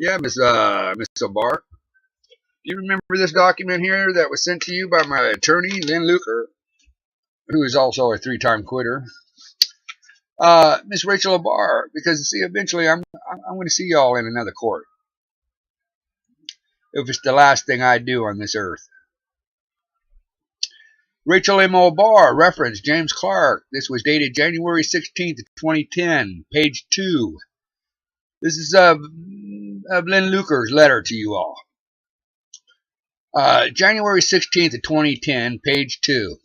Yeah, Miss O'Barr. Do you remember this document here that was sent to you by my attorney, Lynn, who is also a three-time quitter? Miss Rachel O'Barr, because see, eventually I'm going to see y'all in another court. If it's the last thing I do on this earth. Rachel M. O'Barr, reference James Clark. This was dated January 16th, 2010, page 2. This is Lynn Luker's letter to you all. January 16th of 2010, page 2.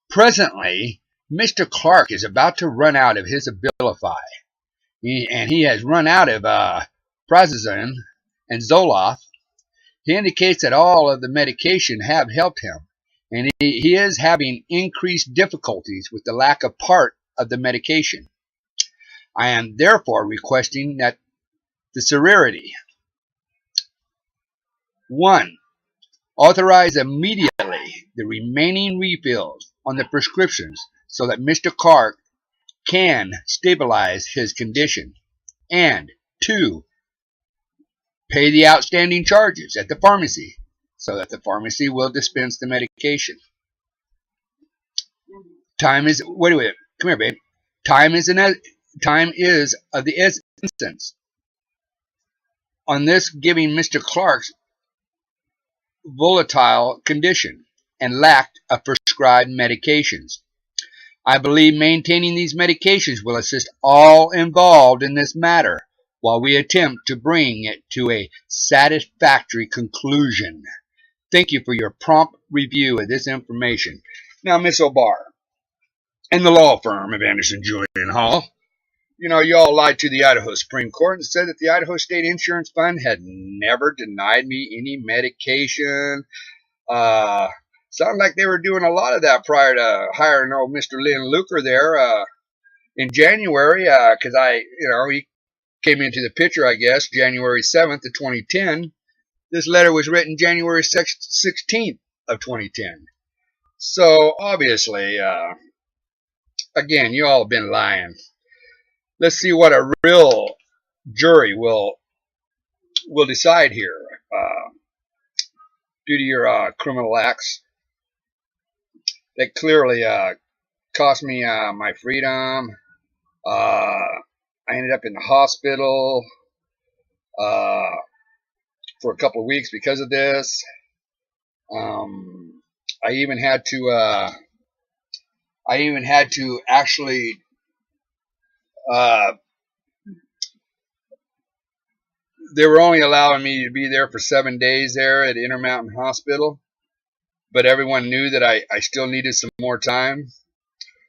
Presently, Mr. Clark is about to run out of his Abilify. And he has run out of Prazosin and Zoloft. He indicates that all of the medication have helped him. And he is having increased difficulties with the lack of part of the medication. I am therefore requesting that the severity 1. Authorize immediately the remaining refills on the prescriptions so that Mr. Clark can stabilize his condition. And 2. Pay the outstanding charges at the pharmacy so that the pharmacy will dispense the medication. Time is, wait, come here, babe. Time is of the essence on this giving Mr. Clark's volatile condition and lack of prescribed medications. I believe maintaining these medications will assist all involved in this matter while we attempt to bring it to a satisfactory conclusion. Thank you for your prompt review of this information. Now, Miss O'Barr and the law firm of Anderson, Julian Hall, you know, you all lied to the Idaho Supreme Court and said that the Idaho State Insurance Fund had never denied me any medication. Sounded like they were doing a lot of that prior to hiring old Mr. Lynn Luker there in January, because he came into the picture, I guess, January 7th of 2010. This letter was written January 16th of 2010. So, obviously, again, you all have been lying. Let's see what a real jury will decide here. Due to your criminal acts that clearly cost me my freedom. I ended up in the hospital for a couple of weeks because of this. I even had to actually they were only allowing me to be there for 7 days there at Intermountain Hospital, but everyone knew that I still needed some more time.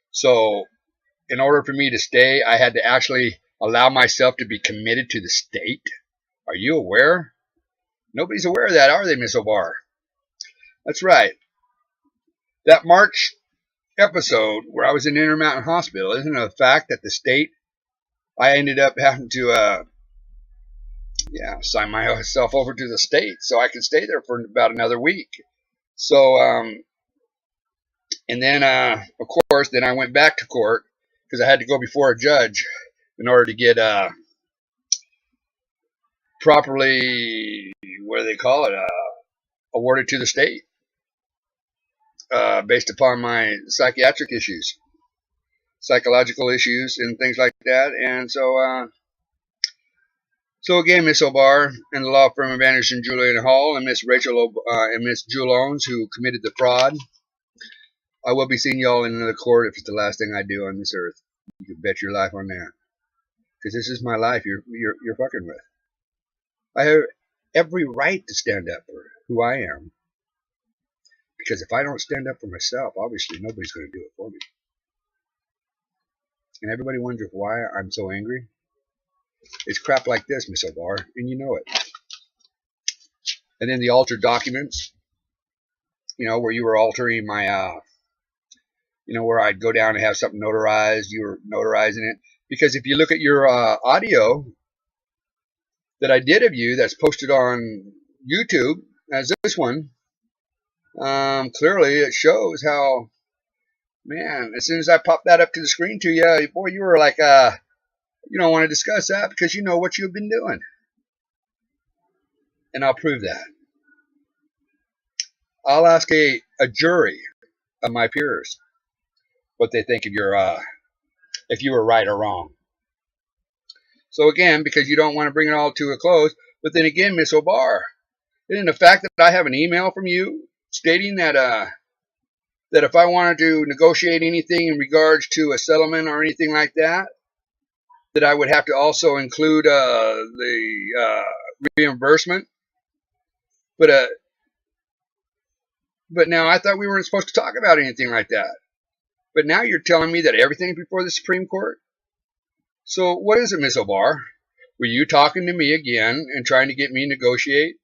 So in order for me to stay, I had to actually allow myself to be committed to the state. Are you aware? Nobody's aware of that, are they, Miss O'Barr? That's right. That March episode where I was in Intermountain Hospital isn't a fact that the state, I ended up having to sign myself over to the state so I could stay there for about another week. So, and then, of course, then I went back to court because I had to go before a judge in order to get properly, what do they call it, awarded to the state based upon my psychiatric issues, psychological issues and things like that. And so again, Miss O'Barr and the law firm of Anderson, Julian Hall, and Miss Rachel and Miss Jewel Owens, who committed the fraud, I will be seeing y'all in another court if it's the last thing I do on this earth. You can bet your life on that, because this is my life you're fucking with. I have every right to stand up for who I am, because if I don't stand up for myself, obviously nobody's going to do it for me. And everybody wonders why I'm so angry. It's crap like this, Miss O'Barr, and you know it. And then the altered documents, where you were altering my, where I'd go down and have something notarized, you were notarizing it. Because if you look at your audio that I did of you that's posted on YouTube, as this one, clearly it shows how, man, as soon as I popped that up to the screen to you, boy, you were like, you don't want to discuss that because you know what you've been doing. and I'll prove that. I'll ask a jury of my peers what they think of your if you were right or wrong. So again, because you don't want to bring it all to a close, but then again, Miss O'Barr, isn't the fact that I have an email from you stating that that if I wanted to negotiate anything in regards to a settlement or anything like that, that I would have to also include the reimbursement. But now I thought we weren't supposed to talk about anything like that. But now you're telling me that everything's before the Supreme Court? So what is it, Miss O'Barr? Were you talking to me again and trying to get me to negotiate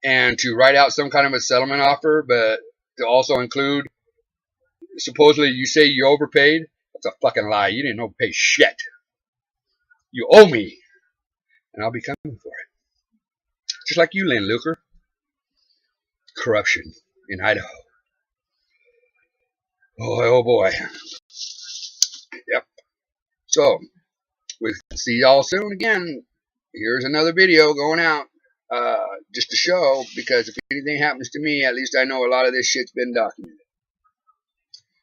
and to write out some kind of a settlement offer, but to also include, supposedly you say you overpaid? That's a fucking lie. You didn't overpay shit. You owe me, and I'll be coming for it. Just like you, Lynn. Corruption in Idaho. Boy, oh boy. Yep. So, we'll see y'all soon again. Here's another video going out just to show, because if anything happens to me, at least I know a lot of this shit's been documented.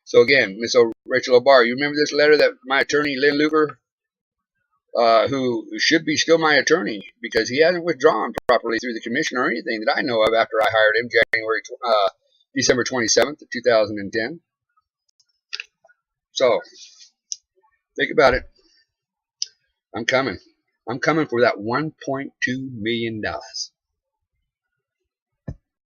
So again, Miss Rachel O'Barr, you remember this letter that my attorney, Lynn Luger, who should be still my attorney because he hasn't withdrawn properly through the commission or anything that I know of after I hired him December 27th of 2010. So, think about it. I'm coming. I'm coming for that $1.2 million.